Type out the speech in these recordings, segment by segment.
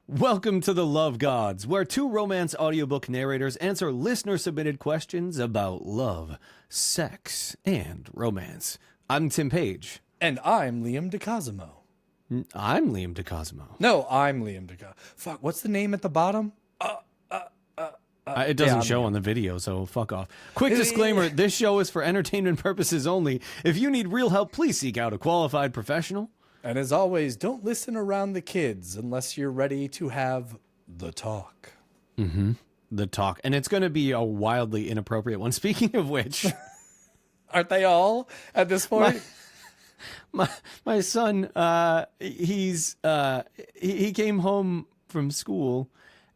Welcome to the Love Gods, where two romance audiobook narrators answer listener-submitted questions about love, sex, and romance. I'm Tim Page. And I'm Liam DeCosimo. I'm Liam DeCosimo. No, I'm Liam DeCosimo. Fuck, what's the name at the bottom? It doesn't show on the video, so fuck off. Quick disclaimer, this show is for entertainment purposes only. If you need real help, please seek out a qualified professional. And as always, don't listen around the kids unless you're ready to have the talk. Mm-hmm. The talk. And it's going to be a wildly inappropriate one. Speaking of which... Aren't they all at this point? My son, he came home from school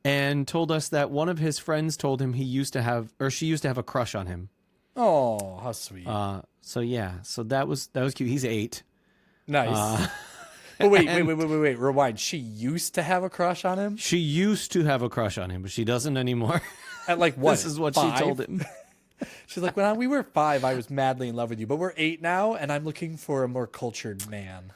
and told us that one of his friends told him she used to have a crush on him. Oh, how sweet. So that was cute. He's 8. Nice. But wait. Rewind. She used to have a crush on him? She used to have a crush on him, but she doesn't anymore. At like what? This is what 5? she told him. She's like, when we were 5, I was madly in love with you, but we're 8 now, and I'm looking for a more cultured man.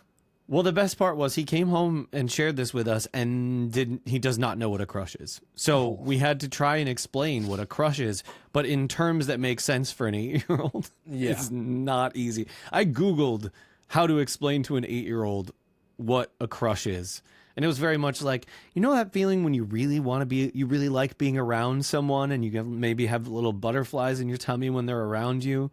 Well, the best part was he came home and shared this with us, and he does not know what a crush is. So we had to try and explain what a crush is, but in terms that make sense for an 8-year-old. Yeah. It's not easy. I Googled how to explain to an 8-year-old what a crush is. And it was very much like, you know that feeling when you really like being around someone and you maybe have little butterflies in your tummy when they're around you?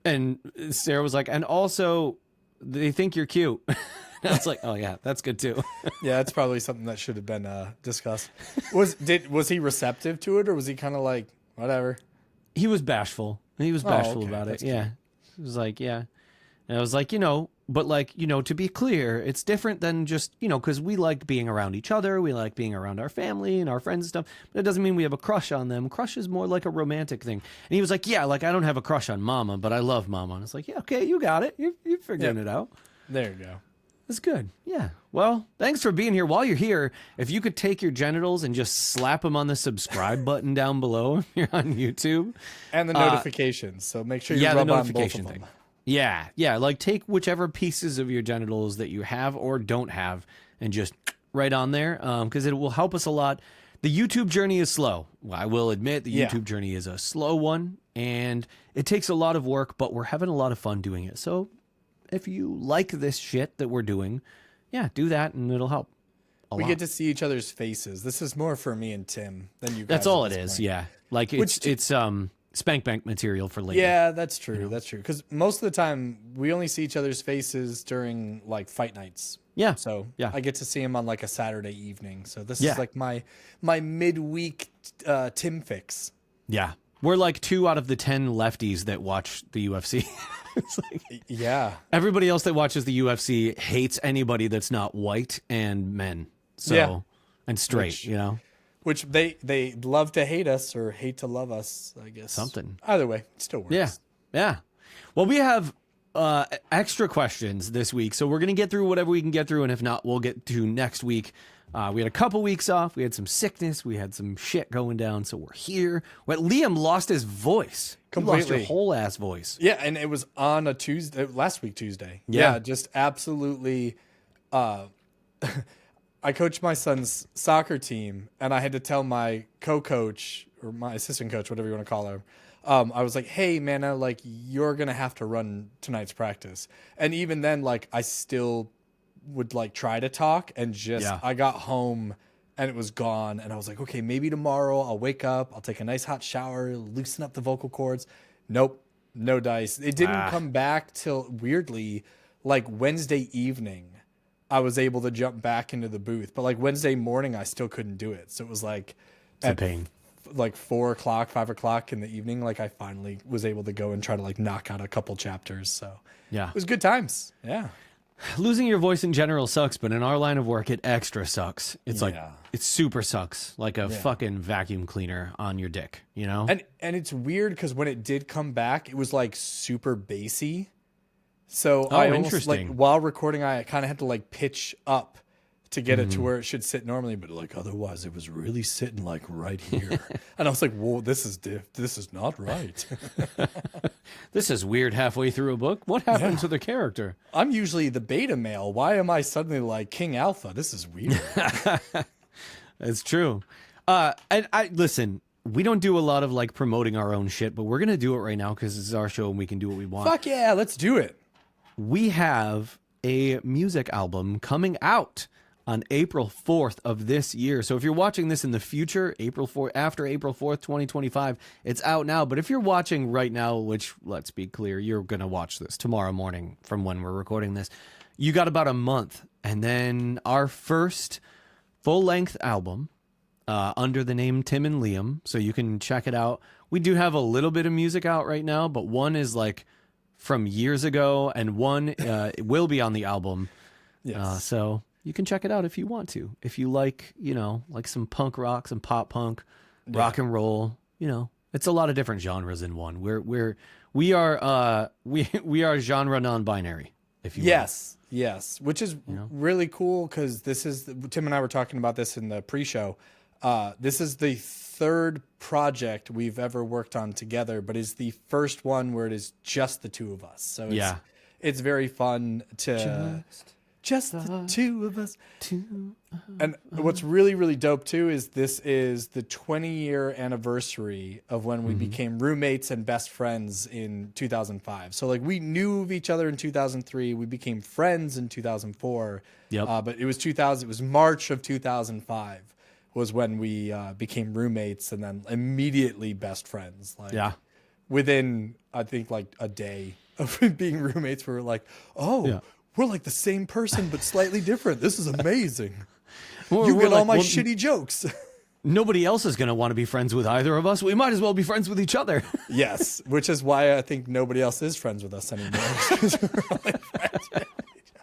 And Sarah was like, and also they think you're cute. And I was like, oh yeah, that's good too. Yeah, that's probably something that should have been discussed. Was he receptive to it, or was he kind of like, whatever? He was bashful. He was bashful about it. That's yeah. cute. He was like, yeah. And I was like, to be clear, it's different than just, because we like being around each other. We like being around our family and our friends and stuff. But it doesn't mean we have a crush on them. Crush is more like a romantic thing. And he was like, yeah, like I don't have a crush on Mama, but I love Mama. And it's like, yeah, okay, you got it. You're figuring it out. There you go. That's good. Yeah. Well, thanks for being here. While you're here, if you could take your genitals and just slap them on the subscribe button down below if you're on YouTube. And the notifications. So make sure you rub the on notification both of them. thing. Yeah. Like take whichever pieces of your genitals that you have or don't have and just right on there because it will help us a lot. The YouTube journey is slow. Well, I will admit the YouTube journey is a slow one and it takes a lot of work, but we're having a lot of fun doing it. So if you like this shit that we're doing, do that and it'll help. We get to see each other's faces. This is more for me and Tim than you guys. That's all it is. Yeah. Like it's spank bank material for later. Yeah, that's true. That's true. Because most of the time we only see each other's faces during like fight nights. Yeah. So I get to see him on like a Saturday evening. So this Yeah. is like my midweek Tim fix. Yeah. We're like 2 out of the 10 lefties that watch the UFC. It's like, yeah. everybody else that watches the UFC hates anybody that's not white and men. So and straight, Which they love to hate us or hate to love us, I guess. Something. Either way, it still works. Yeah. Well, we have extra questions this week, so we're going to get through whatever we can get through, and if not, we'll get to next week. We had a couple weeks off. We had some sickness. We had some shit going down, so we're here. Liam lost his voice. Completely. You lost your whole ass voice. Yeah, and it was on a Tuesday, last week Tuesday. Yeah. Just absolutely. I coached my son's soccer team, and I had to tell my co-coach or my assistant coach, whatever you want to call her. I was like, "Hey, man, you're gonna have to run tonight's practice." And even then, I still would try to talk, and I got home and it was gone. And I was like, "Okay, maybe tomorrow I'll wake up, I'll take a nice hot shower, loosen up the vocal cords." Nope, no dice. It didn't come back till weirdly, Wednesday evening. I was able to jump back into the booth, but Wednesday morning, I still couldn't do it. So it was it's a pain. 4 o'clock, 5 o'clock in the evening. I finally was able to go and try to knock out a couple chapters. So it was good times. Yeah. Losing your voice in general sucks, but in our line of work, it extra sucks. It's it super sucks. Like a fucking vacuum cleaner on your dick, And it's weird because when it did come back, it was super bassy. So I almost while recording, I kind of had to pitch up to get it to where it should sit normally, but otherwise it was really sitting right here. And I was like, whoa, this is not right. This is weird halfway through a book. What happened to the character? I'm usually the beta male. Why am I suddenly King Alpha? This is weird. It's true. And I listen. We don't do a lot of like promoting our own shit, but we're gonna do it right now because it's our show and we can do what we want. Fuck yeah, let's do it. We have a music album coming out on April 4th of this year. So if you're watching this in the future, after April 4th, 2025, it's out now. But if you're watching right now, which let's be clear, you're going to watch this tomorrow morning from when we're recording this, you got about a month. And then our first full-length album under the name Tim and Liam. So you can check it out. We do have a little bit of music out right now, but one is like from years ago, and one will be on the album. Yes. So you can check it out if you want to. If you like, like some punk rock, some pop punk, rock and roll, it's a lot of different genres in one. We are genre non-binary. If you Yes, which is really cool because Tim and I were talking about this in the pre-show. This is the third project we've ever worked on together, but is the first one where it is just the two of us. So it's very fun to just the two of us. And what's really, really dope too is this is the 20-year anniversary of when we became roommates and best friends in 2005. So like we knew of each other in 2003. We became friends in 2004. Yep. But it was March of 2005 was when we became roommates and then immediately best friends. Like within, I think like a day of being roommates, we were like, we're like the same person, but slightly different. This is amazing. You get all my shitty jokes. Nobody else is going to want to be friends with either of us. We might as well be friends with each other. Yes, which is why I think nobody else is friends with us anymore. We're only friends with each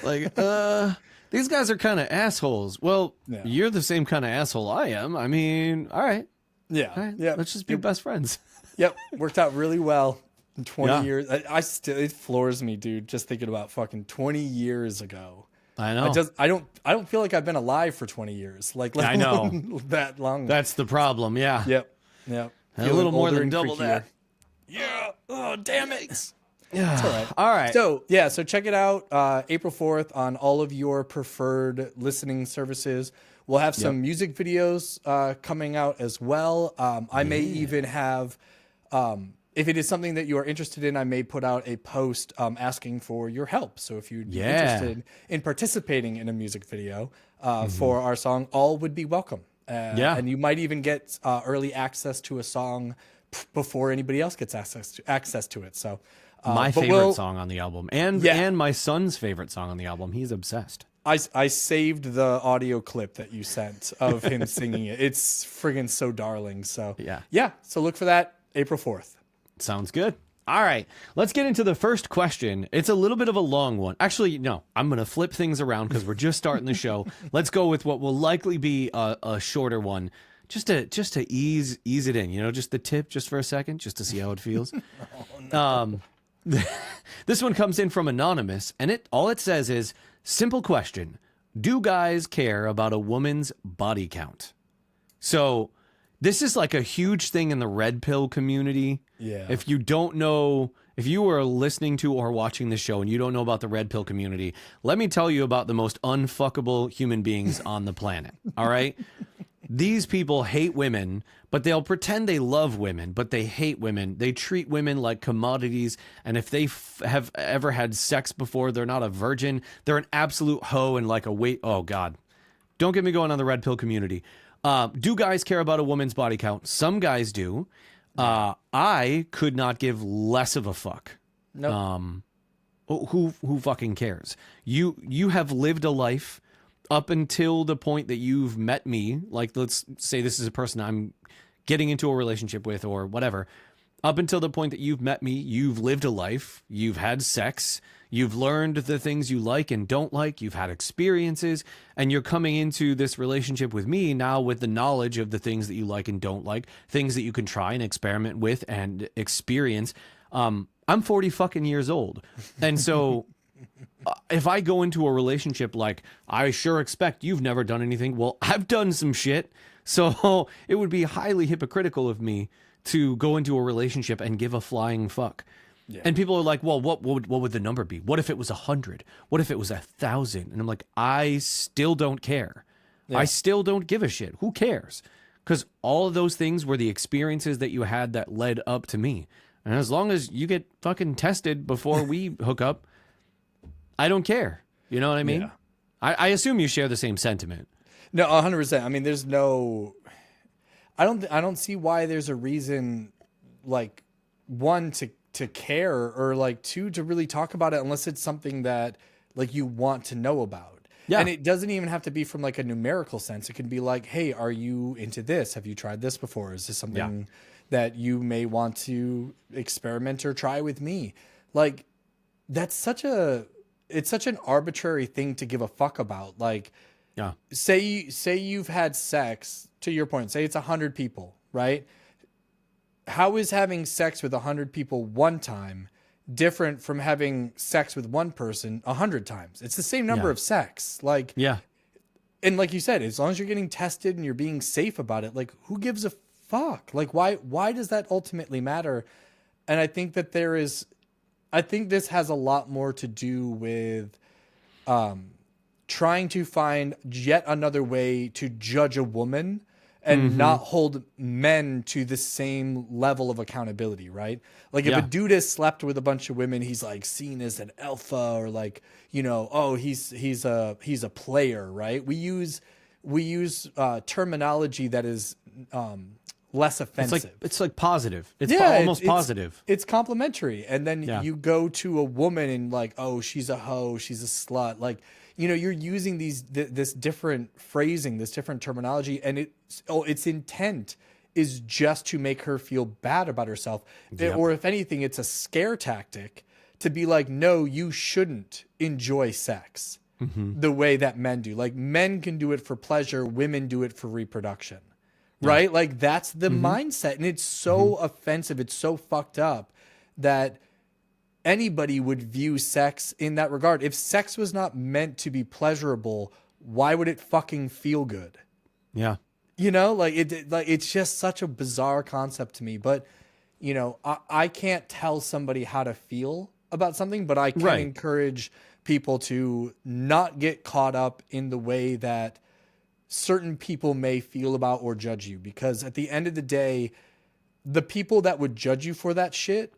other. Like, these guys are kind of assholes. Well, you're the same kind of asshole I am. I mean, all right. Yeah. All right. Yeah. Let's just be best friends. Yep. Worked out really well in 20 years. It floors me, dude, just thinking about fucking 20 years ago. I know. I don't feel like I've been alive for 20 years. Like, let I know that long. That's the problem. Yeah. Yep. A little more than double that. Yeah. Oh, damn it. Yeah. It's all right. All right. So check it out April 4th on all of your preferred listening services. We'll have some music videos coming out as well. I may even have, if it is something that you are interested in, I may put out a post asking for your help. So if you'd be interested in participating in a music video for our song, all would be welcome. And you might even get early access to a song before anybody else gets access to it. So my favorite song on the album, and my son's favorite song on the album. He's obsessed. I saved the audio clip that you sent of him singing it. It's friggin' so darling. So so look for that April 4th. Sounds good. All right, let's get into the first question. It's a little bit of a long one. Actually, no, I'm going to flip things around because we're just starting the show. Let's go with what will likely be a shorter one, just to ease it in. Just the tip, just for a second, just to see how it feels. This one comes in from Anonymous, and all it says is, simple question: do guys care about a woman's body count? So this is like a huge thing in the red pill community. Yeah. If you don't know, if you are listening to or watching this show and you don't know about the red pill community, let me tell you about the most unfuckable human beings on the planet. All right? These people hate women, but they'll pretend they love women, but they hate women. They treat women like commodities, and if they have ever had sex before, they're not a virgin. They're an absolute hoe and like a weight. Oh, God. Don't get me going on the red pill community. Do guys care about a woman's body count? Some guys do. I could not give less of a fuck. No. Who fucking cares? You have lived a life up until the point that you've met me. Like, let's say this is a person I'm getting into a relationship with or whatever. Up until the point that you've met me, you've lived a life. You've had sex. You've learned the things you like and don't like. You've had experiences, and you're coming into this relationship with me now with the knowledge of the things that you like and don't like, things that you can try and experiment with and experience. I'm 40 fucking years old. And so if I go into a relationship like, I sure expect you've never done anything. Well, I've done some shit. So it would be highly hypocritical of me to go into a relationship and give a flying fuck. Yeah. And people are like, well, what would the number be? What if it was 100? What if it was 1,000? And I'm like, I still don't care. I still don't give a shit. Who cares? Because all of those things were the experiences that you had that led up to me. And as long as you get fucking tested before we hook up, I don't care. You know what I mean? Yeah. I assume you share the same sentiment. No, 100%. I mean, there's no. I don't see why there's a reason, like, one to care, or like two to really talk about it, unless it's something that like you want to know about. Yeah. And it doesn't even have to be from like a numerical sense. It can be like, hey, are you into this? Have you tried this before? Is this something that you may want to experiment or try with me? Like, that's such an arbitrary thing to give a fuck about. Like, say you've had sex, to your point, say it's 100 people, right? How is having sex with 100 people one time different from having sex with one person 100 times? It's the same number of sex. Like, and like you said, as long as you're getting tested and you're being safe about it, like, who gives a fuck? Like, why does that ultimately matter? And I think that I think this has a lot more to do with trying to find yet another way to judge a woman and not hold men to the same level of accountability, right? Like, if a dude has slept with a bunch of women, he's like seen as an alpha, or like, you know, oh, he's a player, right? We use terminology that is less offensive. It's like positive. It's almost positive. It's complimentary. And then you go to a woman and like, oh, she's a hoe, she's a slut. Like, you know, you're using this different phrasing, this different terminology, and its intent is just to make her feel bad about herself. Or if anything, it's a scare tactic to be like, no, you shouldn't enjoy sex the way that men do. Like, men can do it for pleasure, women do it for reproduction. Right? Like, that's the mindset. And it's so offensive. It's so fucked up that anybody would view sex in that regard. If sex was not meant to be pleasurable, why would it fucking feel good? Yeah. You know, like it's just such a bizarre concept to me. But, you know, I can't tell somebody how to feel about something, but I can encourage people to not get caught up in the way that certain people may feel about or judge you. Because at the end of the day, the people that would judge you for that shit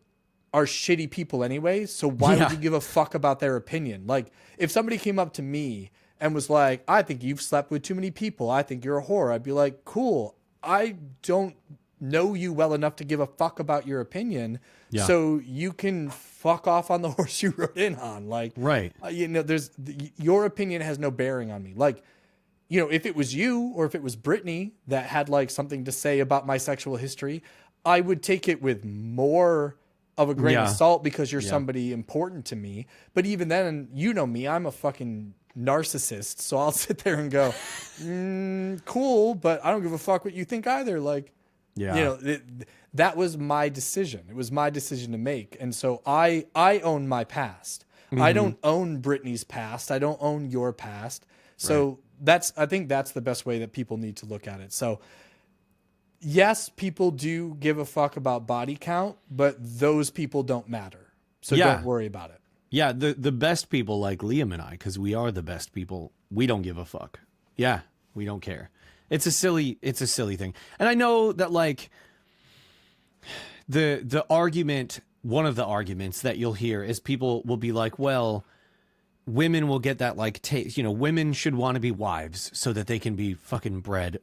are shitty people anyway. So why would you give a fuck about their opinion? Like, if somebody came up to me and was like, I think you've slept with too many people, I think you're a whore, I'd be like, cool. I don't know you well enough to give a fuck about your opinion. So you can fuck off on the horse you rode in on. Like, you know, your opinion has no bearing on me. Like, you know, if it was you or if it was Brittany that had like something to say about my sexual history, I would take it with more of a grain of salt because you're somebody important to me. But even then, you know me, I'm a fucking narcissist. So I'll sit there and go, cool, but I don't give a fuck what you think either. Like, you know, that was my decision. It was my decision to make. And so I own my past. I don't own Brittany's past. I don't own your past. So I think that's the best way that people need to look at it. So yes, people do give a fuck about body count, but those people don't matter. So don't worry about it. Yeah, the best people like Liam and I, because we are the best people, we don't give a fuck. Yeah, we don't care. It's a silly thing. And I know that like the argument, one of the arguments that you'll hear is people will be like, well, women will get that like taste, you know, women should want to be wives so that they can be fucking bred.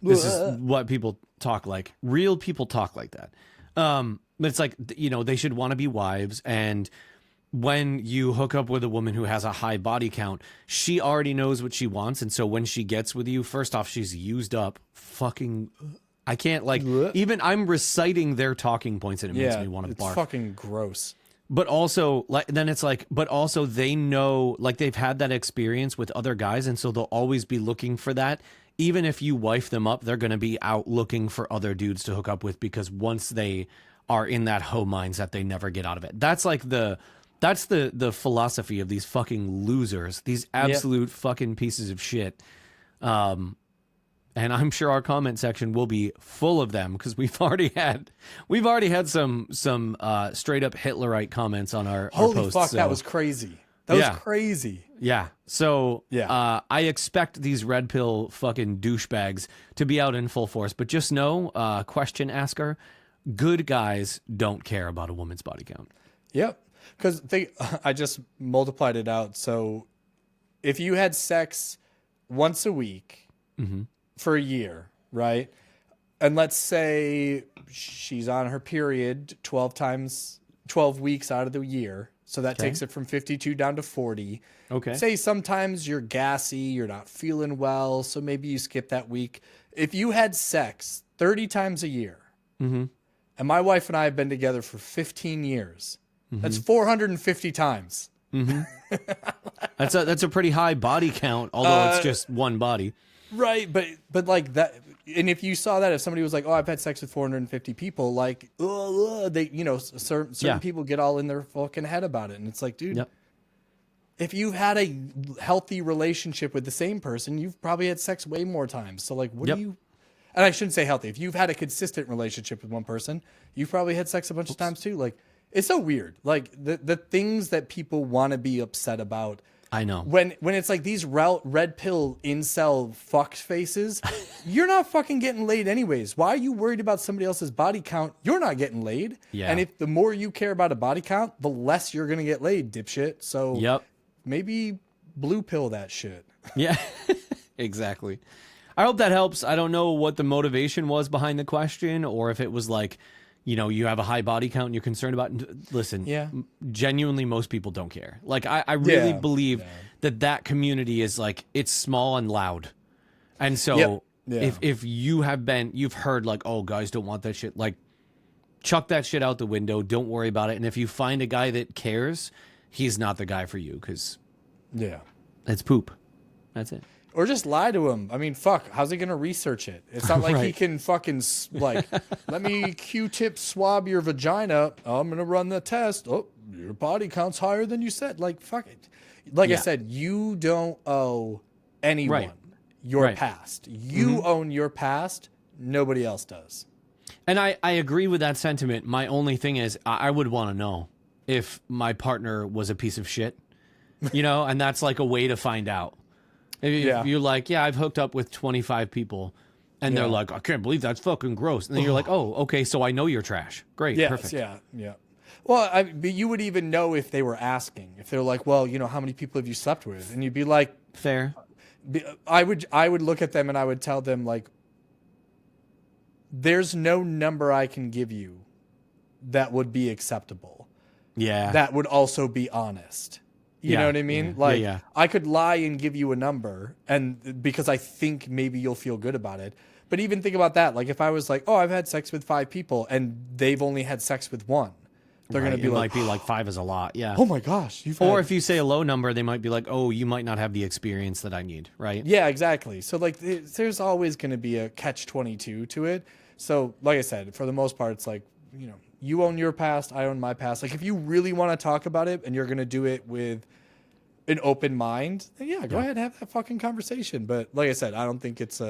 This is what people talk like. Real people talk like that. But it's like, you know, they should want to be wives. And when you hook up with a woman who has a high body count, she already knows what she wants. And so when she gets with you, first off, she's used up. Fucking, I can't like, even I'm reciting their talking points and it makes me want to barf. It's fucking gross. But also, like, then it's like, but also they know, like, they've had that experience with other guys, and so they'll always be looking for that. Even if you wife them up, they're going to be out looking for other dudes to hook up with, because once they are in that hoe mindset, they never get out of it. That's like that's the philosophy of these fucking losers, these absolute fucking pieces of shit. And I'm sure our comment section will be full of them, because we've already had some straight up Hitlerite comments on our Holy posts. fuck, that was crazy. That was Yeah. crazy. Yeah. So Yeah. I expect these red pill fucking douchebags to be out in full force. But just know, question asker, good guys don't care about a woman's body count. Yep. Because I just multiplied it out. So if you had sex once a week for a year, right? And let's say she's on her period 12 weeks out of the year. So that takes it from 52 down to 40. Okay. Say sometimes you're gassy, you're not feeling well, so maybe you skip that week. If you had sex 30 times a year, and my wife and I have been together for 15 years, that's 450 times. That's a pretty high body count, although it's just one body. Right, but like that, and if you saw that, if somebody was like, "Oh, I've had sex with 450 people," like, they, certain people get all in their fucking head about it, and it's like, dude, if you've had a healthy relationship with the same person, you've probably had sex way more times. So like, what do you? And I shouldn't say healthy. If you've had a consistent relationship with one person, you've probably had sex a bunch of times too. Like, it's so weird. Like the things that people want to be upset about. I know. When it's like these red pill incel fuck faces, you're not fucking getting laid anyways. Why are you worried about somebody else's body count? You're not getting laid. Yeah. And if the more you care about a body count, the less you're gonna get laid, dipshit. So maybe blue pill that shit. Yeah, exactly. I hope that helps. I don't know what the motivation was behind the question, or if it was like, you have a high body count and you're concerned about. Listen, genuinely, most people don't care. Like, I really believe that community is like, it's small and loud. And so if you've heard like, oh, guys don't want that shit, like, chuck that shit out the window. Don't worry about it. And if you find a guy that cares, he's not the guy for you, because it's poop. That's it. Or just lie to him. I mean, fuck. How's he gonna research it? It's not like he can fucking like, let me Q-tip swab your vagina. I'm gonna run the test. Oh, your body count's higher than you said. Like, fuck it. Like I said, you don't owe anyone your past. You own your past. Nobody else does. And I agree with that sentiment. My only thing is, I would want to know if my partner was a piece of shit, and that's like a way to find out. If you're like, I've hooked up with 25 people, and they're like, I can't believe that's fucking gross. And then you're like, oh, okay, so I know you're trash. Great, perfect. Yeah. Well, but you would even know if they were asking. If they're like, well, how many people have you slept with? And you'd be like, fair. I would look at them and I would tell them, like, there's no number I can give you that would be acceptable. Yeah. That would also be honest. You know what I mean? I could lie and give you a number, and because I think maybe you'll feel good about it. But even think about that. Like, if I was like, oh, I've had sex with 5 people and they've only had sex with 1, they're going to be like, might be like 5 is a lot. Yeah. Oh my gosh. Or if you say a low number, they might be like, oh, you might not have the experience that I need. Right. Yeah, exactly. So like, there's always going to be a catch-22 to it. So like I said, for the most part, it's like, you own your past, I own my past. Like, if you really want to talk about it and you're going to do it with an open mind, then go ahead and have that fucking conversation. But like I said, I don't think it's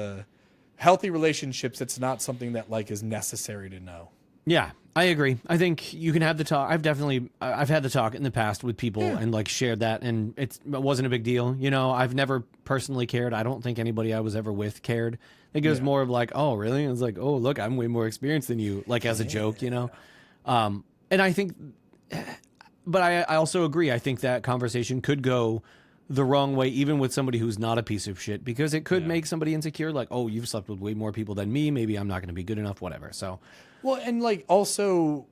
healthy relationships. It's not something that like is necessary to know. Yeah, I agree. I think you can have the talk. I've had the talk in the past with people and like shared that, and it wasn't a big deal. I've never personally cared. I don't think anybody I was ever with cared. I think it was more of like, oh, really? And it's like, oh, look, I'm way more experienced than you, like as a joke, And I think, but I also agree. I think that conversation could go the wrong way, even with somebody who's not a piece of shit, because it could make somebody insecure. Like, oh, you've slept with way more people than me. Maybe I'm not going to be good enough, whatever. So, well, and like also,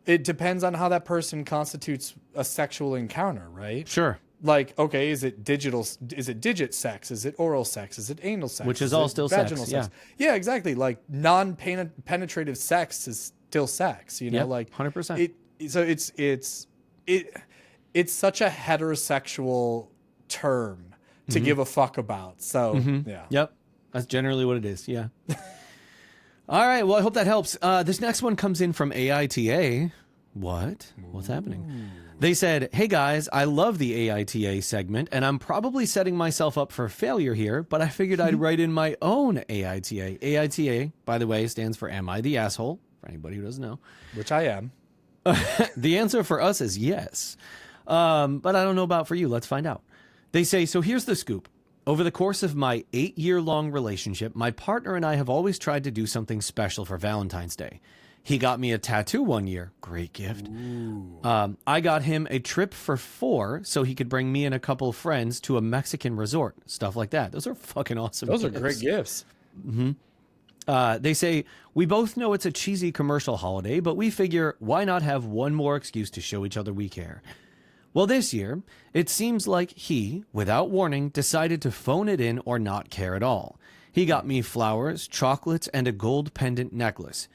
it depends on how that person constitutes a sexual encounter, right? Sure. Like, okay, is it digit sex? Is it oral sex? Is it anal sex? Which is all still vaginal sex. Yeah, exactly. Like non-penetrative sex is still sex, like 100%. So it's such a heterosexual term to give a fuck about. So Yep. That's generally what it is. Yeah. All right. Well, I hope that helps. This next one comes in from AITA. What? What's happening? They said, hey guys, I love the AITA segment, and I'm probably setting myself up for failure here, but I figured I'd write in my own AITA. AITA, by the way, stands for Am I the Asshole? For anybody who doesn't know. Which I am. The answer for us is yes. But I don't know about for you. Let's find out. They say, so here's the scoop. Over the course of my 8-year-long relationship, my partner and I have always tried to do something special for Valentine's Day. He got me a tattoo one year. Great gift. I got him a trip for 4 so he could bring me and a couple of friends to a Mexican resort. Stuff like that. Those are fucking awesome Those gifts. are great gifts. They say, we both know it's a cheesy commercial holiday, but we figure why not have one more excuse to show each other we care. Well, this year, it seems like he, without warning, decided to phone it in or not care at all. He got me flowers, chocolates, and a gold pendant necklace.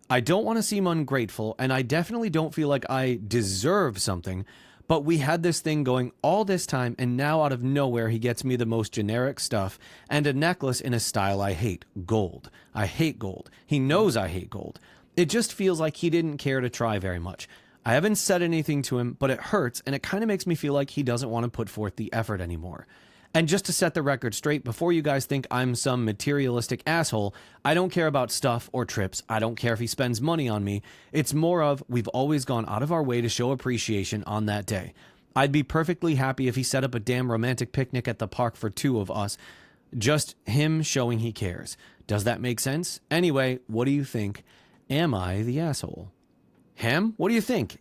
I don't want to seem ungrateful, and I definitely don't feel like I deserve something, but we had this thing going all this time, and now out of nowhere he gets me the most generic stuff and a necklace in a style I hate, gold. I hate gold. He knows I hate gold. It just feels like he didn't care to try very much. I haven't said anything to him, but it hurts, and it kind of makes me feel like he doesn't want to put forth the effort anymore. And just to set the record straight, before you guys think I'm some materialistic asshole, I don't care about stuff or trips. I don't care if he spends money on me. It's more of we've always gone out of our way to show appreciation on that day. I'd be perfectly happy if he set up a damn romantic picnic at the park for 2 of us. Just him showing he cares. Does that make sense? Anyway, what do you think? Am I the asshole? Him? What do you think?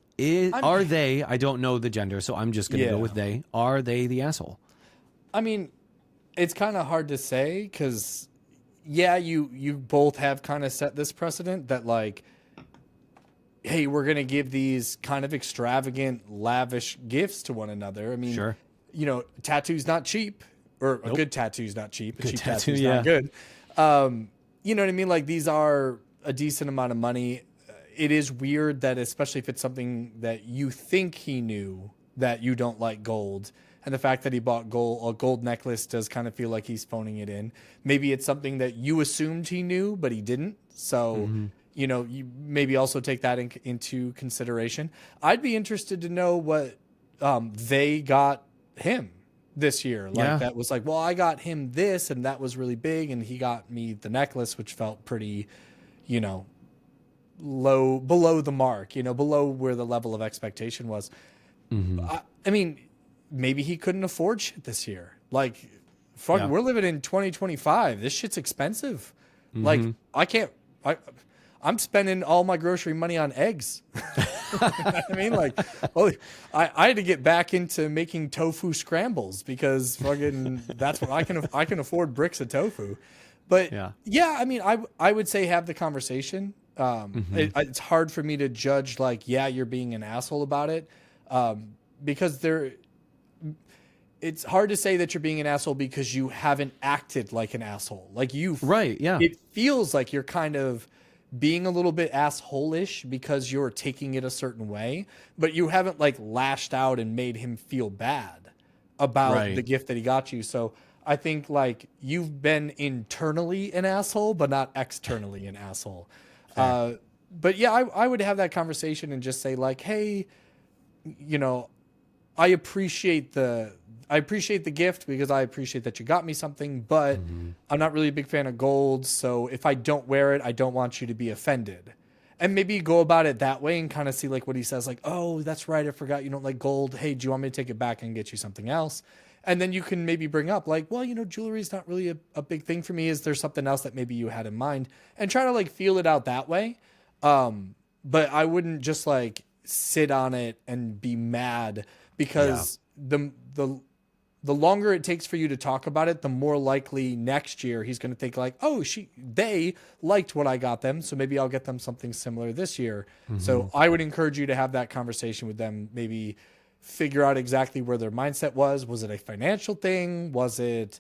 Are they, I don't know the gender, so I'm just going to go with they. Are they the asshole? I mean, it's kind of hard to say because, yeah, you both have kind of set this precedent that, like, hey, we're going to give these kind of extravagant, lavish gifts to one another. I mean, Sure. you know, tattoo's not cheap, or a good tattoo's not cheap. A cheap tattoo, tattoo's yeah. not good. You know what I mean? Like, these are a decent amount of money. It is weird that, especially if it's something that you think he knew, that you don't like gold. And the fact that he bought a gold necklace does kind of feel like he's phoning it in. Maybe it's something that you assumed he knew, but he didn't. So, you know, you maybe also take that into consideration. I'd be interested to know what they got him this year. Like that was like, well, I got him this and that was really big. And he got me the necklace, which felt pretty, you know, below the mark, you know, below where the level of expectation was. I mean, maybe he couldn't afford shit this year. Like, fuck, we're living in 2025. This shit's expensive. Like, I'm spending all my grocery money on eggs. I mean, like, well, I had to get back into making tofu scrambles because fucking that's what I can afford bricks of tofu. But yeah, I mean, I would say have the conversation. It's hard for me to judge like, yeah, you're being an asshole about it. Because it's hard to say that you're being an asshole because you haven't acted like an asshole. Like it feels like you're kind of being a little bit asshole-ish because you're taking it a certain way, but you haven't like lashed out and made him feel bad about the gift that he got you. So I think like you've been internally an asshole, but not externally an asshole. But yeah, I would have that conversation and just say like, hey, you know, I appreciate the gift because I appreciate that you got me something, but I'm not really a big fan of gold. So if I don't wear it, I don't want you to be offended. And maybe go about it that way and kind of see like what he says, like, oh, that's right, I forgot you don't like gold. Hey, do you want me to take it back and get you something else? And then you can maybe bring up like, well, you know, jewelry is not really a big thing for me. Is there something else that maybe you had in mind? And try to like feel it out that way. But I wouldn't just like sit on it and be mad because the longer it takes for you to talk about it, the more likely next year he's going to think like, oh, they liked what I got them, so maybe I'll get them something similar this year. So I would encourage you to have that conversation with them, maybe figure out exactly where their mindset was. Was it a financial thing? Was it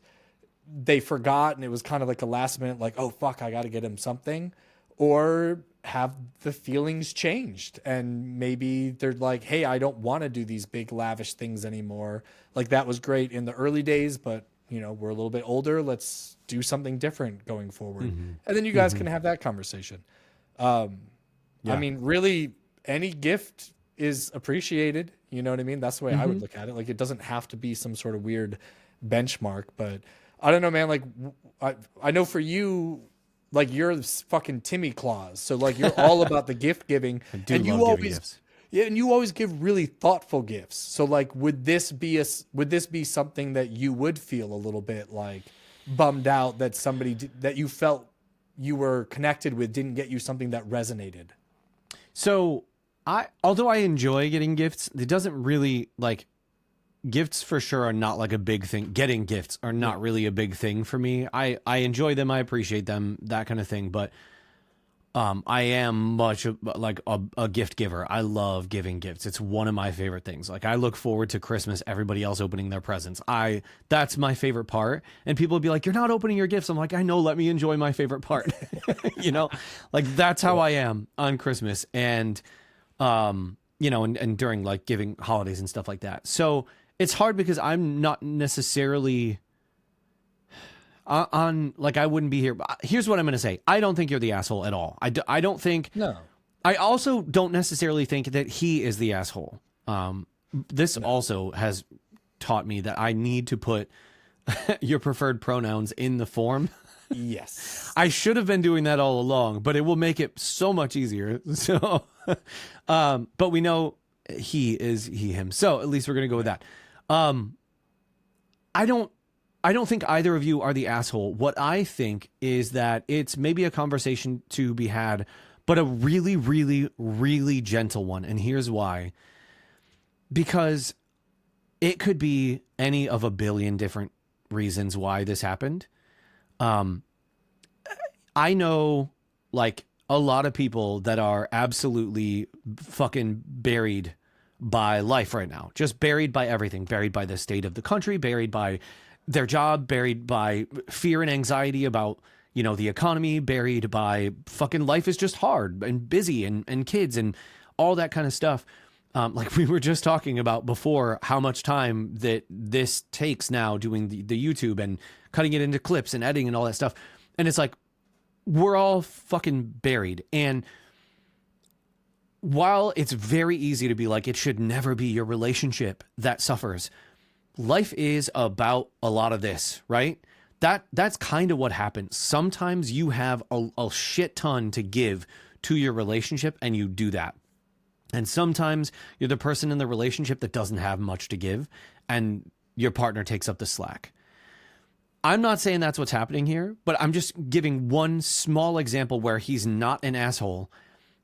they forgot and it was kind of like a last minute, like, oh, fuck, I got to get him something? Or have the feelings changed and maybe they're like, hey, I don't want to do these big lavish things anymore. Like that was great in the early days, but you know, we're a little bit older. Let's do something different going forward. And then you guys can have that conversation. I mean, really any gift is appreciated. You know what I mean? That's the way I would look at it. Like it doesn't have to be some sort of weird benchmark, but I don't know, man. Like I know for you, like you're fucking Timmy Claus. So like you're all about the gift giving. I do love giving gifts. Yeah, and you always give really thoughtful gifts. So like, would this be something that you would feel a little bit like bummed out that that you felt you were connected with didn't get you something that resonated? So although I enjoy getting gifts, it doesn't really like gifts for sure are not like a big thing. Getting gifts are not really a big thing for me. I enjoy them. I appreciate them, that kind of thing. But I am much like a gift giver. I love giving gifts. It's one of my favorite things. Like I look forward to Christmas, everybody else opening their presents. That's my favorite part. And people will be like, "You're not opening your gifts." I'm like, "I know, let me enjoy my favorite part." You know, like that's how I am on Christmas. And, and during like giving holidays and stuff like that. So it's hard because I'm not necessarily on like I wouldn't be here. Here's what I'm going to say. I don't think you're the asshole at all. I don't think. No. I also don't necessarily think that he is the asshole. This also has taught me that I need to put your preferred pronouns in the form. Yes. I should have been doing that all along, but it will make it so much easier. So, but we know he is he, him. So at least we're going to go with that. I don't think either of you are the asshole. What I think is that it's maybe a conversation to be had, but a really, really, really gentle one. And here's why. Because it could be any of a billion different reasons why this happened. I know like a lot of people that are absolutely fucking buried by life right now. Just buried by everything. Buried by the state of the country. Buried by their job, buried by fear and anxiety about, the economy, buried by fucking life is just hard and busy and kids and all that kind of stuff. Like we were just talking about before, how much time that this takes now doing the YouTube and cutting it into clips and editing and all that stuff. And it's like, we're all fucking buried. And while it's very easy to be like, it should never be your relationship that suffers, life is about a lot of this, right? That's kind of what happens. Sometimes you have a shit ton to give to your relationship and you do that. And sometimes you're the person in the relationship that doesn't have much to give and your partner takes up the slack. I'm not saying that's what's happening here, but I'm just giving one small example where he's not an asshole.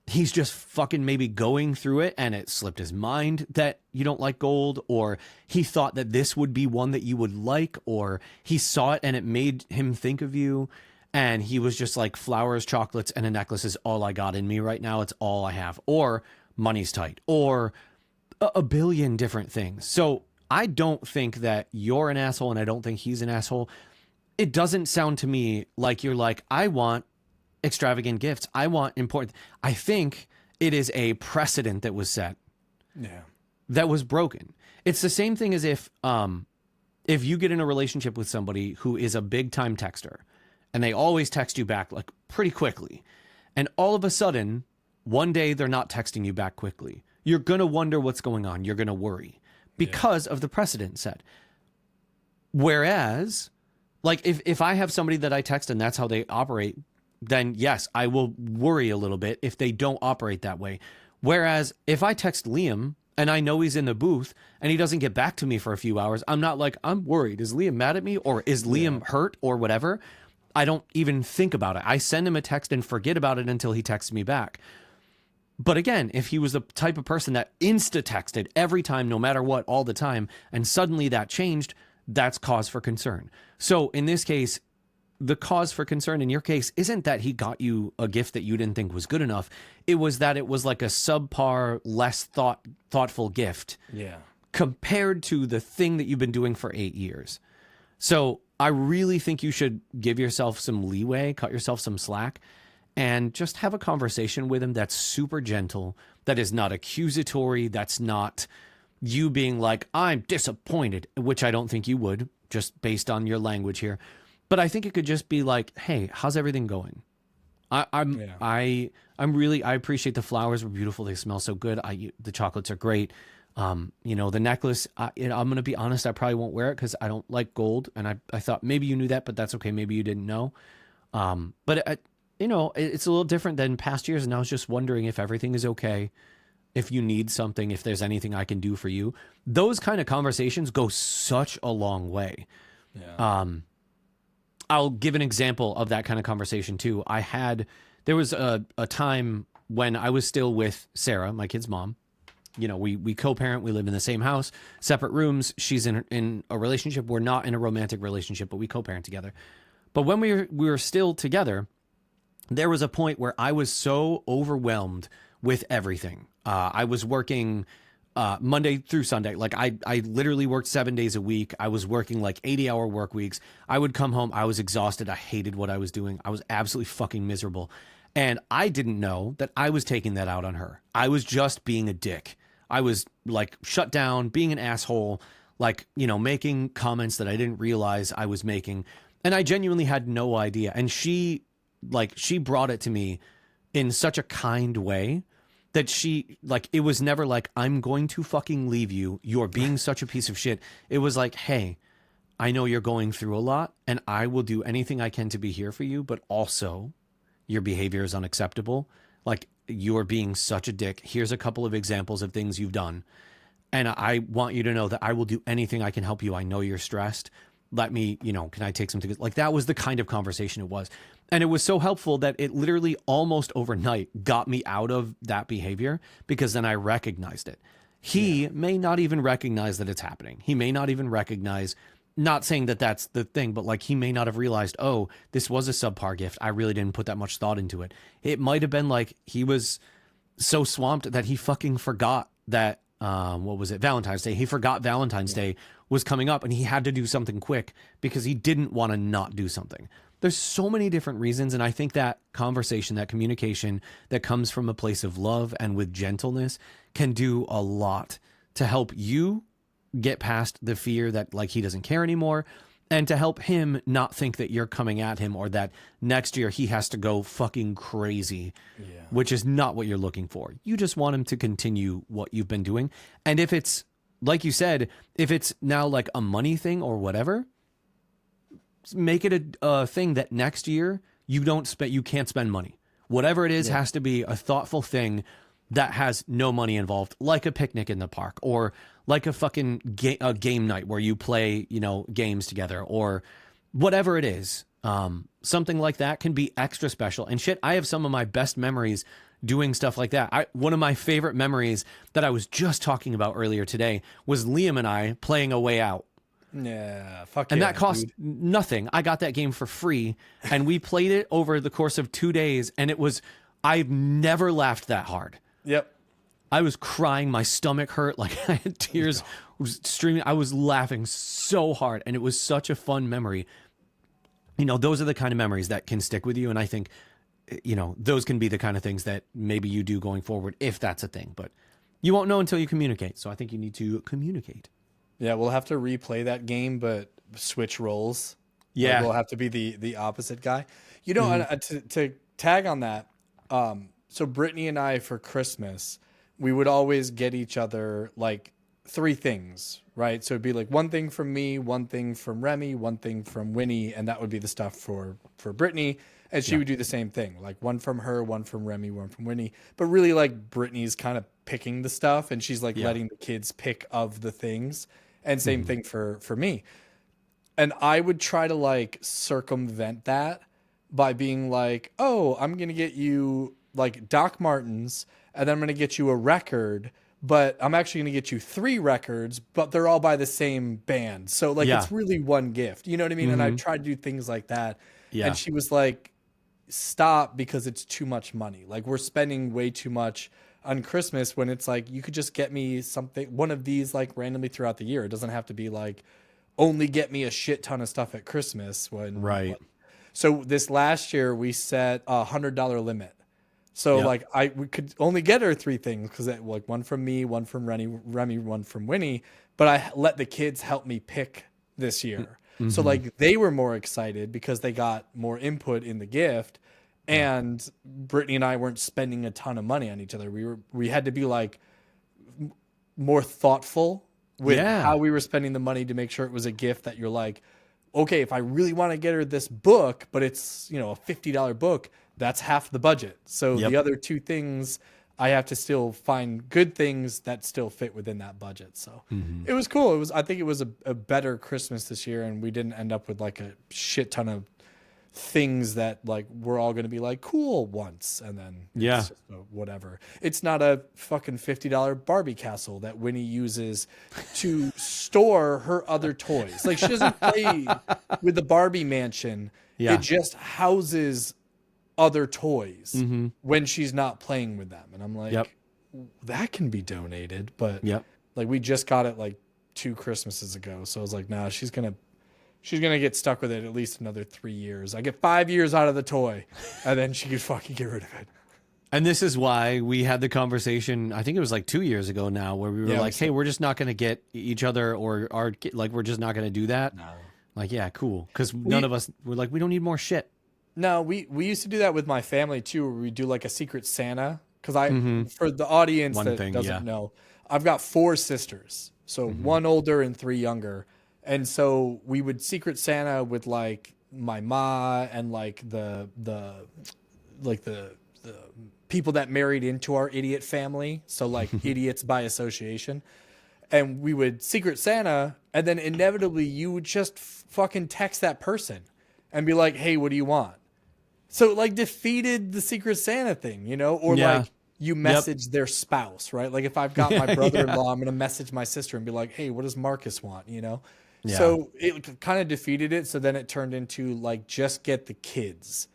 He's just fucking maybe going through it and it slipped his mind that you don't like gold, or he thought that this would be one that you would like, or he saw it and it made him think of you. And he was just like, flowers, chocolates, and a necklace is all I got in me right now. It's all I have. Or money's tight, or a billion different things. So I don't think that you're an asshole and I don't think he's an asshole. It doesn't sound to me like you're like, I want extravagant gifts. I want important. I think it is a precedent that was set. Yeah. That was broken. It's the same thing as if you get in a relationship with somebody who is a big time texter and they always text you back like pretty quickly. And all of a sudden, one day they're not texting you back quickly. You're going to wonder what's going on. You're going to worry because of the precedent set. Whereas like if I have somebody that I text and that's how they operate, then yes, I will worry a little bit if they don't operate that way. Whereas if I text Liam and I know he's in the booth and he doesn't get back to me for a few hours, I'm not like, I'm worried. Is Liam mad at me, or is Liam hurt or whatever? I don't even think about it. I send him a text and forget about it until he texts me back. But again, if he was the type of person that insta-texted every time, no matter what, all the time, and suddenly that changed, that's cause for concern. So in this case, the cause for concern in your case isn't that he got you a gift that you didn't think was good enough. It was that it was like a subpar, less thoughtful gift compared to the thing that you've been doing for 8 years. So I really think you should give yourself some leeway, cut yourself some slack, and just have a conversation with him that's super gentle, that is not accusatory, that's not you being like, I'm disappointed, which I don't think you would, just based on your language here. But I think it could just be like, hey, how's everything going? I appreciate the flowers were beautiful. They smell so good. The chocolates are great. The necklace, I'm going to be honest, I probably won't wear it because I don't like gold. And I thought maybe you knew that, but that's okay. Maybe you didn't know. But it's a little different than past years. And I was just wondering if everything is okay. if you need something, if there's anything I can do for you. Those kind of conversations go such a long way. Yeah. I'll give an example of that kind of conversation too. There was a time when I was still with Sarah, my kid's mom. You know, we co-parent, we live in the same house, separate rooms. She's in a relationship. We're not in a romantic relationship, but we co-parent together. But when we were still together, there was a point where I was so overwhelmed with everything. I was working Monday through Sunday. Like I literally worked 7 days a week. I was working like 80-hour work weeks. I would come home. I was exhausted. I hated what I was doing. I was absolutely fucking miserable. And I didn't know that I was taking that out on her. I was just being a dick. I was like shut down, being an asshole, like, you know, making comments that I didn't realize I was making. And I genuinely had no idea. And she brought it to me in such a kind way that it was never like, I'm going to fucking leave you. You're being such a piece of shit. It was like, hey, I know you're going through a lot and I will do anything I can to be here for you, but also your behavior is unacceptable. Like, you're being such a dick. Here's a couple of examples of things you've done. And I want you to know that I will do anything I can help you. I know you're stressed. Let me, you know, can I take some tickets? Like, that was the kind of conversation it was. And it was so helpful that it literally almost overnight got me out of that behavior, because then I recognized it. He may not even recognize that it's happening. He may not even recognize, not saying that that's the thing, but like, he may not have realized, oh, this was a subpar gift. I really didn't put that much thought into it. It might have been like he was so swamped that he fucking forgot that, what was it? Valentine's Day. He forgot Valentine's Day was coming up and he had to do something quick because he didn't want to not do something. There's so many different reasons. And I think that conversation, that communication that comes from a place of love and with gentleness can do a lot to help you get past the fear that like he doesn't care anymore, and to help him not think that you're coming at him or that next year he has to go fucking crazy, which is not what you're looking for. You just want him to continue what you've been doing. And if it's, like you said, if it's now like a money thing or whatever, make it a thing that next year you can't spend money. Whatever it is has to be a thoughtful thing that has no money involved, like a picnic in the park, or like a fucking game night where you play, you know, games together, or whatever it is. Something like that can be extra special. And shit, I have some of my best memories doing stuff like that. One of my favorite memories that I was just talking about earlier today was Liam and I playing A Way Out. Yeah, fuck And yeah, that cost dude. nothing. I got that game for free, and we played it over the course of 2 days, and I've never laughed that hard. Yep. I was crying. My stomach hurt. Like, I had tears was streaming. I was laughing so hard, and it was such a fun memory. You know, those are the kind of memories that can stick with you. And I think, you know, those can be the kind of things that maybe you do going forward, if that's a thing. But you won't know until you communicate. So I think you need to communicate. Yeah, we'll have to replay that game, but switch roles. Yeah. Like, we'll have to be the opposite guy. You know, to tag on that, so Brittany and I, for Christmas, we would always get each other like 3 things, right? So it'd be like one thing from me, one thing from Remy, one thing from Winnie, and that would be the stuff for Brittany. And she would do the same thing, like one from her, one from Remy, one from Winnie. But really, like, Brittany's kind of picking the stuff, and she's like letting the kids pick of the things. And same thing for me. And I would try to like circumvent that by being like, oh, I'm going to get you like Doc Martens, and then I'm going to get you a record, but I'm actually going to get you 3 records, but they're all by the same band. So like, it's really one gift, you know what I mean? And I tried to do things like that. Yeah. And she was like, stop, because it's too much money. Like, we're spending way too much on Christmas, when it's like, you could just get me something, one of these, like, randomly throughout the year. It doesn't have to be like, only get me a shit ton of stuff at Christmas. So this last year we set a $100 limit. So like, we could only get her 3 things, because like one from me, one from Remy, one from Winnie, but I let the kids help me pick this year. So like, they were more excited because they got more input in the gift. And Brittany and I weren't spending a ton of money on each other. We had to be like more thoughtful with how we were spending the money to make sure it was a gift that you're like, okay, if I really want to get her this book, but it's, you know, a $50 book, that's half the budget. So the other 2 things, I have to still find good things that still fit within that budget. So it was cool. I think it was a better Christmas this year, and we didn't end up with like a shit ton of things that like we're all going to be like cool once, and then it's just whatever. It's not a fucking $50 Barbie castle that Winnie uses to store her other toys. Like, she doesn't play with the Barbie mansion. It just houses other toys when she's not playing with them. And I'm like, that can be donated, but like, we just got it like 2 Christmases ago, so I was like, nah, she's gonna get stuck with it at least another 3 years. I get 5 years out of the toy, and then she could fucking get rid of it. And this is why we had the conversation, I think it was like 2 years ago now, where we were like, hey, we're just not going to get each other like, we're just not going to do that. No. Like, yeah, cool. Because none of us were like, we don't need more shit. No, we used to do that with my family too, where we do like a Secret Santa. Because for the audience doesn't know, I've got 4 sisters. So 1 older and 3 younger. And so we would Secret Santa with like my ma and like the people that married into our idiot family. So like idiots by association. And we would Secret Santa, and then inevitably you would just fucking text that person and be like, hey, what do you want? So it like defeated the Secret Santa thing, you know? Or like you message their spouse, right? Like if I've got my brother-in-law, I'm going to message my sister and be like, hey, what does Marcus want? You know? Yeah. So it kind of defeated it. So then it turned into like, just get the kids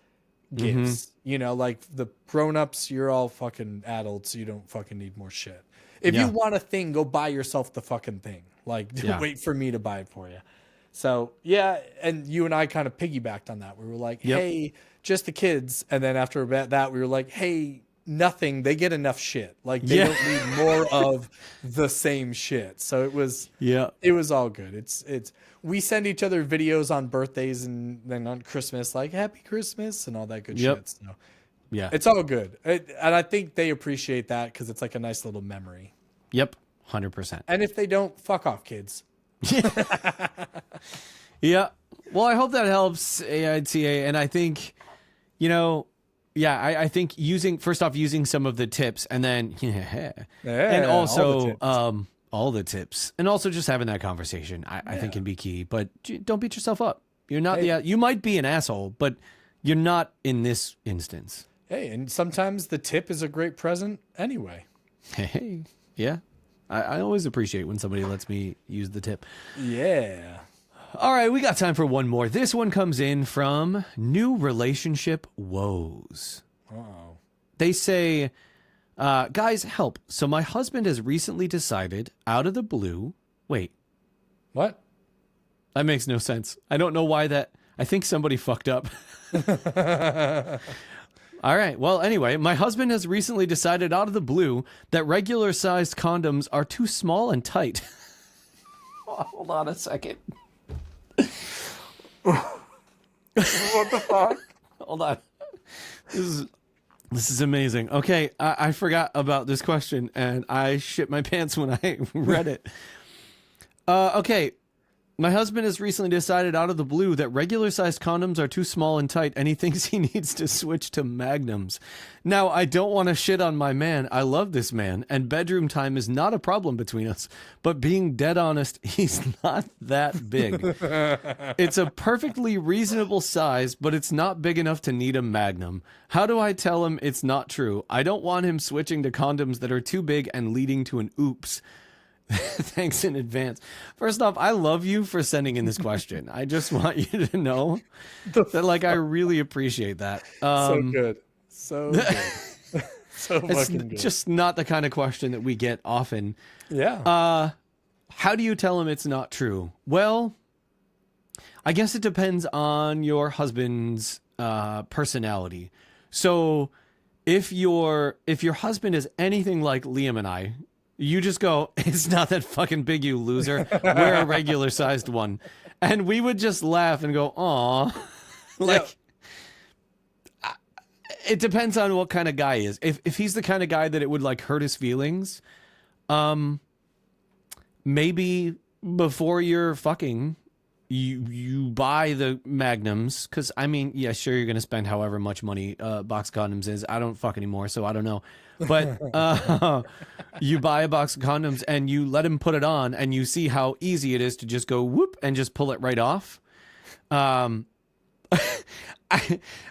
gifts, you know, like the grown-ups, you're all fucking adults. So you don't fucking need more shit. If you want a thing, go buy yourself the fucking thing. Like wait for me to buy it for you. So yeah. And you and I kind of piggybacked on that. We were like, hey, just the kids. And then after that, we were like, hey, nothing. They get enough shit. Like they don't need more of the same shit. So it was all good. It's we send each other videos on birthdays and then on Christmas, like happy Christmas and all that good shit. So it's all good. And I think they appreciate that because it's like a nice little memory. Yep. 100%. And if they don't, fuck off, kids. Yeah. Well, I hope that helps, AITA. And I think, you know, I think using some of the tips and then, and also all the tips and also just having that conversation, I think can be key. But don't beat yourself up. You're not you might be an asshole, but you're not in this instance. Hey, and sometimes the tip is a great present anyway. Hey, yeah. I always appreciate when somebody lets me use the tip. Yeah. All right, we got time for one more. This one comes in from New Relationship Woes. Uh-oh. They say, guys, help. So my husband has recently decided out of the blue. Wait. What? That makes no sense. I don't know why that. I think somebody fucked up. All right. Well, anyway, my husband has recently decided out of the blue that regular sized condoms are too small and tight. Hold on a second. What the fuck? Hold on. This is amazing. Okay, I forgot about this question and I shit my pants when I read it. Okay. My husband has recently decided out of the blue that regular sized condoms are too small and tight, and he thinks he needs to switch to Magnums. Now, I don't want to shit on my man. I love this man, and bedroom time is not a problem between us. But being dead honest, he's not that big. It's a perfectly reasonable size, but it's not big enough to need a Magnum. How do I tell him it's not true? I don't want him switching to condoms that are too big and leading to an oops. Thanks in advance. First off, I love you for sending in this question. I just want you to know that, like, I really appreciate that. So good. So good. So fucking good. Just not the kind of question that we get often. Yeah. How do you tell him it's not true? Well, I guess it depends on your husband's personality. So if your husband is anything like Liam and I, you just go, it's not that fucking big, you loser. We're a regular sized one. And we would just laugh and go, aw. Like, it depends on what kind of guy he is. If he's the kind of guy that it would like hurt his feelings, maybe before you're fucking, you buy the Magnums because I mean, yeah, sure, you're gonna spend however much money box of condoms is. I don't fuck anymore, so I don't know. But you buy a box of condoms and you let him put it on, and you see how easy it is to just go whoop and just pull it right off. Um,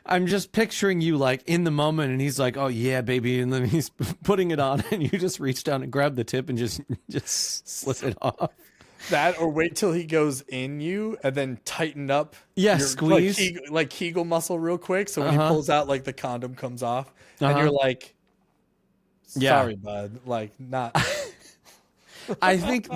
I'm just picturing you like in the moment, and he's like, "Oh yeah, baby," and then he's putting it on, and you just reach down and grab the tip and just slip it off. That, or wait till he goes in you and then tighten up. Yeah, your, squeeze. like Kegel muscle real quick. So when he pulls out, like the condom comes off, and you're like, sorry, bud. Like, not. I think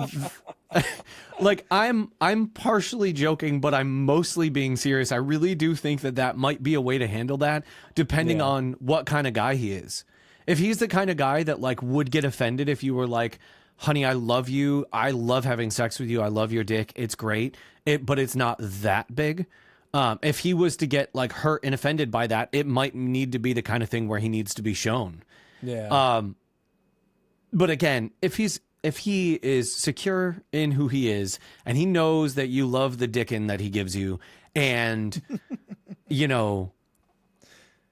like I'm partially joking, but I'm mostly being serious. I really do think that might be a way to handle that, depending on what kind of guy he is. If he's the kind of guy that like would get offended if you were like, honey, I love you. I love having sex with you. I love your dick. It's great. But it's not that big. If he was to get like hurt and offended by that, it might need to be the kind of thing where he needs to be shown. Yeah. But again, if he is secure in who he is and he knows that you love the dickin that he gives you, and you know,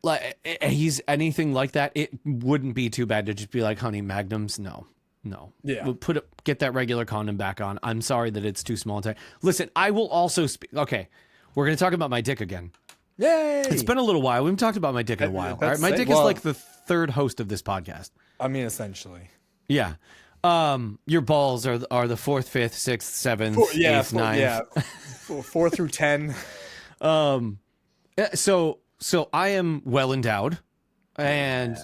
like he's anything like that, it wouldn't be too bad to just be like, honey, Magnums, no. Yeah, we'll get that regular condom back on. I'm sorry that it's too small and tight. Listen, I will also speak. Okay, we're gonna talk about my dick again. Yay! It's been a little while. We haven't talked about my dick in a while. All right, my dick is like the third host of this podcast. I mean, essentially. Yeah. Your balls are the fourth, fifth, sixth, seventh, eighth, ninth. Yeah, 4 through 10. So I am well endowed, and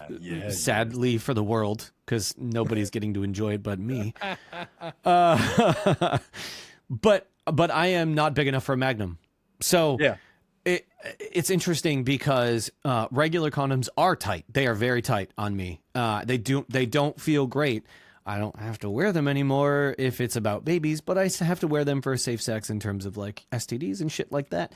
sadly for the world, because nobody's getting to enjoy it but me. But I am not big enough for a Magnum. So yeah. It's interesting because regular condoms are tight. They are very tight on me. They don't feel great. I don't have to wear them anymore if it's about babies, but I have to wear them for safe sex in terms of like STDs and shit like that.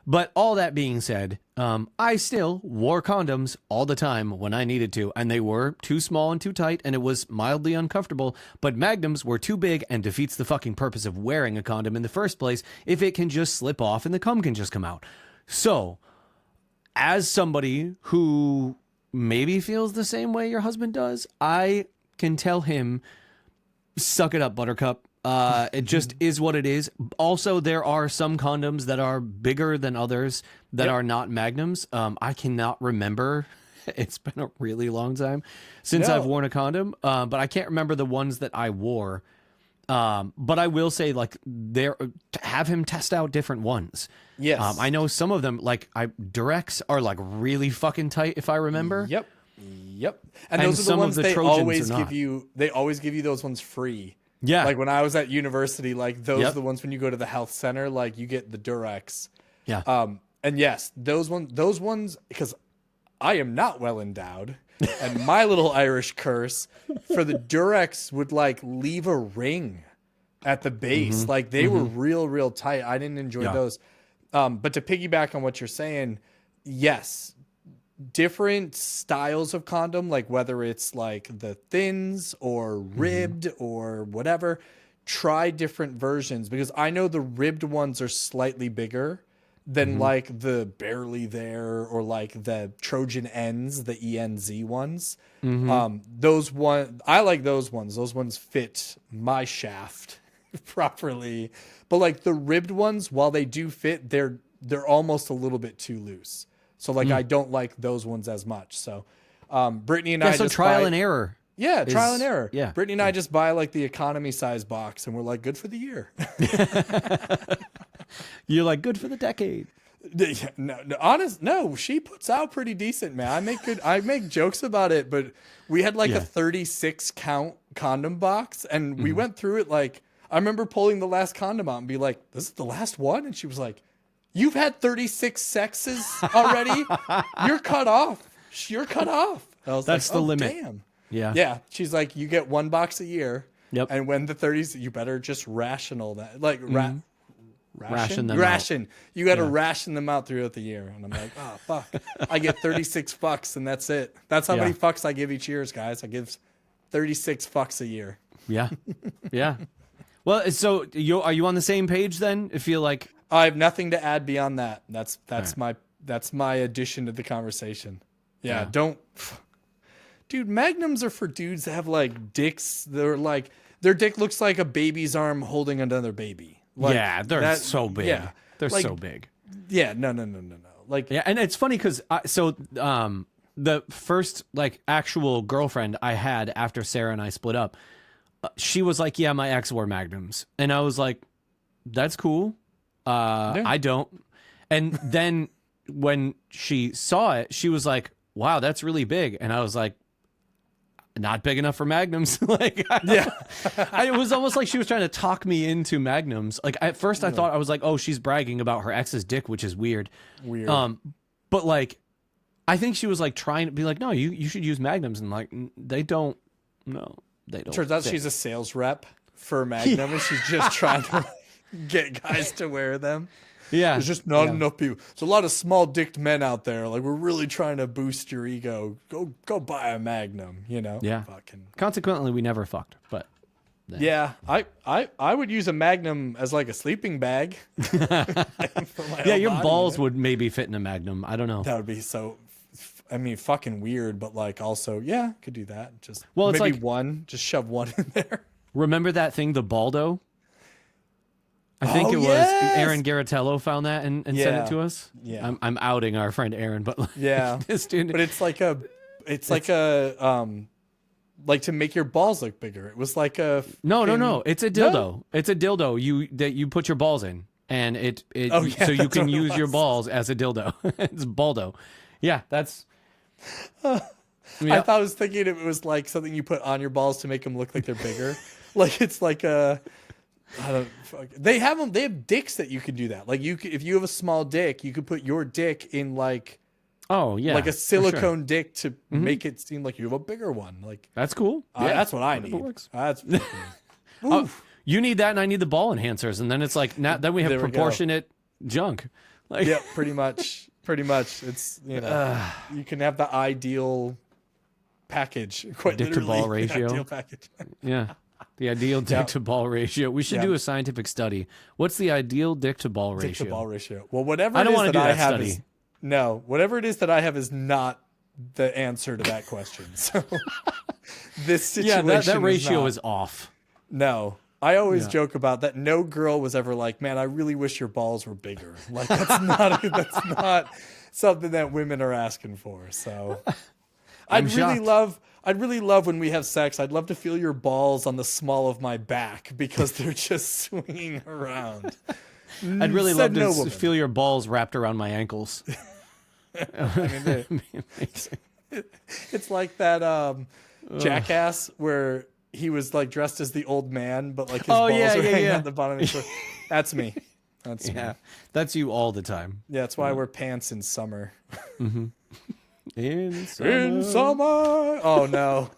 But all that being said, I still wore condoms all the time when I needed to, and they were too small and too tight, and it was mildly uncomfortable. But Magnums were too big and defeats the fucking purpose of wearing a condom in the first place if it can just slip off and the cum can just come out. So, as somebody who maybe feels the same way your husband does, I can tell him, suck it up, buttercup. It just is what it is. Also, there are some condoms that are bigger than others that are not Magnums. I cannot remember. It's been a really long time since I've worn a condom, but I can't remember the ones that I wore. But I will say, like, have him test out different ones. Yes. I know some of them, like Durex, are like really fucking tight, if I remember. Yep. And those are the ones they always give you. They always give you those ones free. Yeah. Like when I was at university, like those are the ones when you go to the health center, like you get the Durex. Yeah. And yes, those ones, because I am not well endowed, and my little Irish curse for the Durex would like leave a ring at the base. Mm-hmm. Like they were real tight. I didn't enjoy those. But to piggyback on what you're saying, yes, different styles of condom, like whether it's like the thins or ribbed or whatever, try different versions, because I know the ribbed ones are slightly bigger than like the barely there or like the Trojan ends, the ENZ ones. Those one, I like those ones. Those ones fit my shaft properly. But like the ribbed ones, while they do fit, they're almost a little bit too loose. So like I don't like those ones as much. So Brittany and I so just trial and error. Yeah, trial and error. Yeah. Brittany and I just buy like the economy size box, and we're like, good for the year. You're like, good for the decade. No, she puts out pretty decent, man. I make jokes about it, but we had like a 36 count condom box, and we went through it. Like, I remember pulling the last condom out and be like, this is the last one? And she was like, you've had 36 sexes already? You're cut off. I was That's like, the limit. Damn. Yeah. Yeah. She's like, you get one box a year. Yep. And when the 30s, you better just rational that. Like, Ration them ration. You got to ration them out throughout the year. And I'm like, oh, fuck. I get 36 fucks and that's it. That's how many fucks I give each year, guys. I give 36 fucks a year. Yeah. Yeah. Well, so are you on the same page then? I feel like I have nothing to add beyond that. That's right. my addition to the conversation. Yeah, Yeah. don't dude, magnums are for dudes that have like dicks. They're like their dick looks like a baby's arm holding another baby. Like yeah, they're that, so big. Yeah. They're Like, so big. yeah, no. Like Yeah, and it's funny because the first like actual girlfriend I had after Sarah and I split up, she was like, "Yeah, my ex wore Magnums," and I was like, "That's cool." Yeah. I don't. And then when she saw it, she was like, "Wow, that's really big," and I was like, "Not big enough for Magnums." Like, yeah. it was almost like she was trying to talk me into Magnums. Like at first, I thought I was like, "Oh, she's bragging about her ex's dick," which is weird. Weird. But like, I think she was like trying to be like, "No, you should use Magnums," and like, they don't. No, they don't. Turns out fit. she's a sales rep for Magnum and she's just trying to get guys to wear them. Yeah, There's just not enough people. There's a lot of small-dicked men out there. Like, we're really trying to boost your ego. Go buy a Magnum, you know? Yeah. Fucking. Consequently, we never fucked, but Yeah, I would use a Magnum as like a sleeping bag. For my yeah, whole your body, balls you know? would maybe fit in a Magnum. I don't know. That would be so. I mean, fucking weird, but like also, yeah, could do that. Just Well, it's maybe like- one. Just shove one in there. Remember that thing, the Baldo? I think Oh, it was yes! Aaron Garatello found that and sent Yeah. it to us. Yeah. I'm outing our friend Aaron, but like, Yeah, this dude, but it's like like to make your balls look bigger. It was like a no, it's a dildo. It's a dildo you put your balls in, and it Oh, yeah, so you that's can what it use your was. balls as a dildo. It's Baldo. Yeah, that's. I Yeah. thought I was thinking it was like something you put on your balls to make them look like they're bigger. Like it's like a. I don't. They have them. They have dicks that you can do that. Like if you have a small dick, you could put your dick in like Oh yeah, like a for sure. silicone dick to make it seem like you have a bigger one. Like That's cool. that's what I whatever need. works. That's Oh, you need that, and I need the ball enhancers, and then it's like now then we have There we go. proportionate junk. Like, yeah, pretty much. Pretty much. It's you can have the ideal package. Quite Dick to literally, ball the ratio. Ideal package. yeah, the ideal dick to ball ratio. We should Yeah. do a scientific study. What's the ideal dick to ball ratio? Dick to ball ratio. Well, whatever I it don't is wanna that do I that have study. is no. Whatever it is that I have is not the answer to that question. So this Yeah, situation, that ratio not. is off. No. I always Yeah. joke about that. No girl was ever like, "Man, I really wish your balls were bigger." Like that's not something that women are asking for. So I'm shocked. I'd really love when we have sex. I'd love to feel your balls on the small of my back because they're just swinging around. I'd really Said love to no woman. feel your balls wrapped around my ankles. I mean, it's like that Jackass where he was like dressed as the old man, but like his Oh, balls yeah, are yeah, hanging yeah. out the bottom of his foot. That's me. That's me. Yeah, that's you all the time. Yeah, that's why I wear pants in summer. In In summer. Oh no.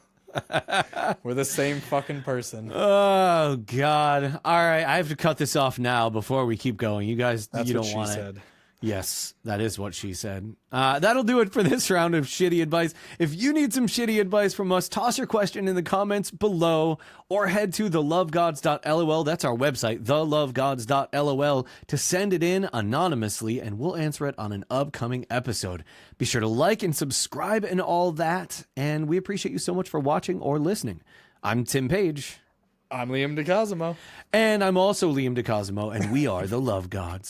We're the same fucking person. Oh God! All right, I have to cut this off now before we keep going. You guys, That's you what don't she want it. said. Yes, that is what she said. That'll do it for this round of shitty advice. If you need some shitty advice from us, toss your question in the comments below or head to thelovegods.lol. That's our website, thelovegods.lol, to send it in anonymously and we'll answer it on an upcoming episode. Be sure to like and subscribe and all that. And we appreciate you so much for watching or listening. I'm Tim Page. I'm Liam DeCosimo. And I'm also Liam DeCosimo, and we are the Love Gods.